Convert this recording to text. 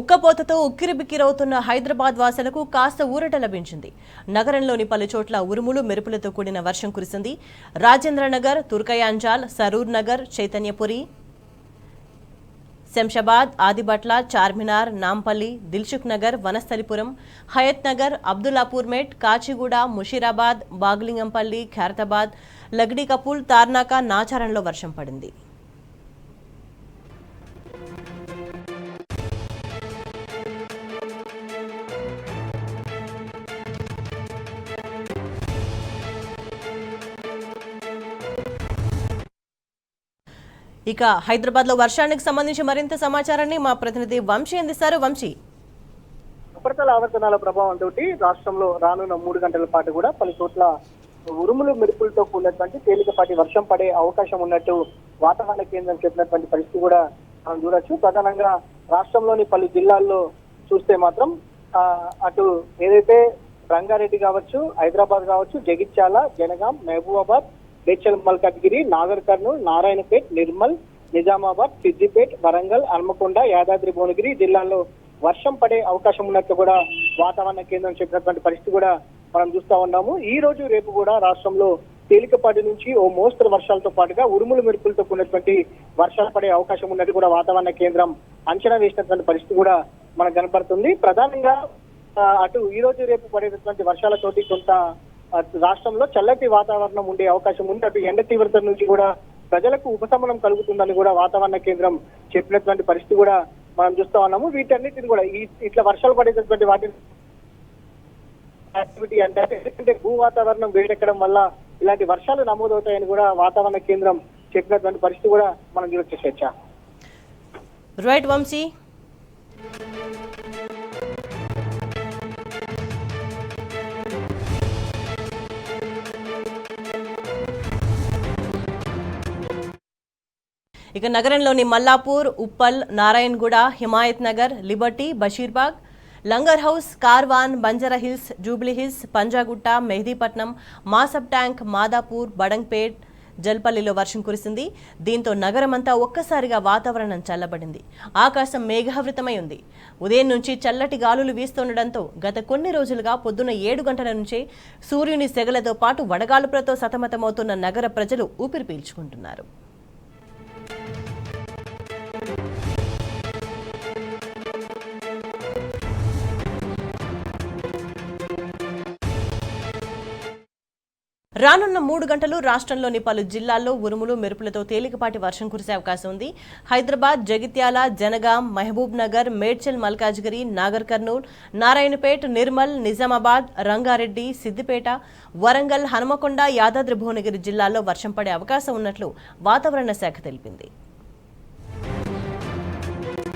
ఉక్కపోతతో ఉక్కిరిబిక్కిరవుతున్న హైదరాబాద్ వాసులకు కాస్త ఊరట లభించింది. నగరంలోని పలు చోట్ల ఉరుములు మెరుపులతో కూడిన వర్షం కురిసింది. రాజేంద్రనగర్, తుర్కయాంజాల్, సరూర్ నగర్, చైతన్యపురి, శంషాబాద్, ఆదిబట్ల, చార్మినార్, నాంపల్లి, దిల్సుఖ్ నగర్, వనస్థలిపురం, హయత్ నగర్, అబ్దుల్లాపూర్ మెట్, కాచిగూడ, ముషీరాబాద్, బాగ్లింగంపల్లి, ఖైరతాబాద్, లగ్డీ కపూల్, తార్నాక, నాచారంలో వర్షం పడింది. ఇక హైదరాబాద్ లో వర్షానికి సంబంధించి మరింత సమాచారాన్ని మా ప్రతినిధి వంశీ అందిస్తారు. వంశీ, ఉపరితల ఆవర్తనాల ప్రభావంతో రాష్ట్రంలో రానున్న 3 గంటల పాటు కూడా పలు చోట్ల ఉరుములు మెరుపులతో కూడినటువంటి తేలికపాటి వర్షం పడే అవకాశం ఉన్నట్టు వాతావరణ కేంద్రం చెప్పినటువంటి పరిస్థితి కూడా మనం చూడొచ్చు. ప్రధానంగా రాష్ట్రంలోని పలు జిల్లాల్లో చూస్తే మాత్రం అటు ఏదైతే రంగారెడ్డి కావచ్చు, హైదరాబాద్ కావచ్చు, జగిత్యాల, జనగాం, మహబూబాబాద్, మేడ్చల్ మల్కాజ్గిరి, నాగర్ కర్నూల్, నారాయణపేట్, నిర్మల్, నిజామాబాద్, సిద్దిపేట్, వరంగల్, హన్మకొండ, యాదాద్రి భువనగిరి జిల్లాల్లో వర్షం పడే అవకాశం ఉన్నట్టు కూడా వాతావరణ కేంద్రం చెప్పినటువంటి పరిస్థితి కూడా మనం చూస్తా ఉన్నాము. ఈ రోజు రేపు కూడా రాష్ట్రంలో తేలికపాటి నుంచి ఓ మోస్తరు వర్షాలతో పాటుగా ఉరుములు మెరుపులతో కూడినటువంటి వర్షాలు పడే అవకాశం ఉన్నట్టు కూడా వాతావరణ కేంద్రం అంచనా వేసినటువంటి పరిస్థితి కూడా మనకు కనపడుతుంది. ప్రధానంగా అటు ఈ రోజు రేపు పడేటటువంటి వర్షాలతోటి కొంత రాష్ట్రంలో చల్లటి వాతావరణం ఉండే అవకాశం ఉంది. అటు ఎండ తీవ్రత నుంచి కూడా ప్రజలకు ఉపశమనం కలుగుతుందని కూడా వాతావరణ కేంద్రం చెప్పినటువంటి పరిస్థితి కూడా మనం చూస్తా ఉన్నాము. వీటన్నిటిని కూడా ఇట్లా వర్షాలు పడేటటువంటి వాటిని యాక్టివిటీ అంటే భూ వాతావరణం వేడెక్కడం వల్ల ఇలాంటి వర్షాలు నమోదవుతాయని కూడా వాతావరణ కేంద్రం చెప్పినటువంటి పరిస్థితి కూడా మనం చూడొచ్చు. రైట్ వంశీ. ఇక నగరంలోని Mallapur, Uppal, Narayanaguda, Himayat Nagar, Liberty, Basheerbagh, Langar House, Karwan, Banjara Hills, Jubilee Hills, Panjagutta, Mehdipatnam, Masab Tank, Madhapur, Badangpet, జల్పల్లిలో వర్షం కురిసింది. దీంతో నగరమంతా ఒక్కసారిగా వాతావరణం చల్లబడింది. ఆకాశం మేఘావృతమై ఉంది. ఉదయం నుంచి చల్లటి గాలులు వీస్తుండటంతో గత కొన్ని రోజులుగా పొద్దున్న 7 గంటల నుంచే సూర్యుని సెగలతో పాటు వడగాలుపులతో సతమతమవుతున్న నగర ప్రజలు ఊపిరి పీల్చుకుంటున్నారు. రానున్న 3 గంటలు రాష్ట్రంలోని పలు జిల్లాల్లో ఉరుములు మెరుపులతో తేలికపాటి వర్షం కురిసే అవకాశం ఉంది. హైదరాబాద్, జగిత్యాల, జనగాం, మహబూబ్ నగర్, మేడ్చల్ మల్కాజ్గిరి, నాగర్ కర్నూల్, నారాయణపేట్, నిర్మల్, నిజామాబాద్, రంగారెడ్డి, సిద్దిపేట, వరంగల్, హనుమకొండ, యాదాద్రి భువనగిరి జిల్లాల్లో వర్షం పడే అవకాశం ఉన్నట్లు వాతావరణ శాఖ తెలిపింది.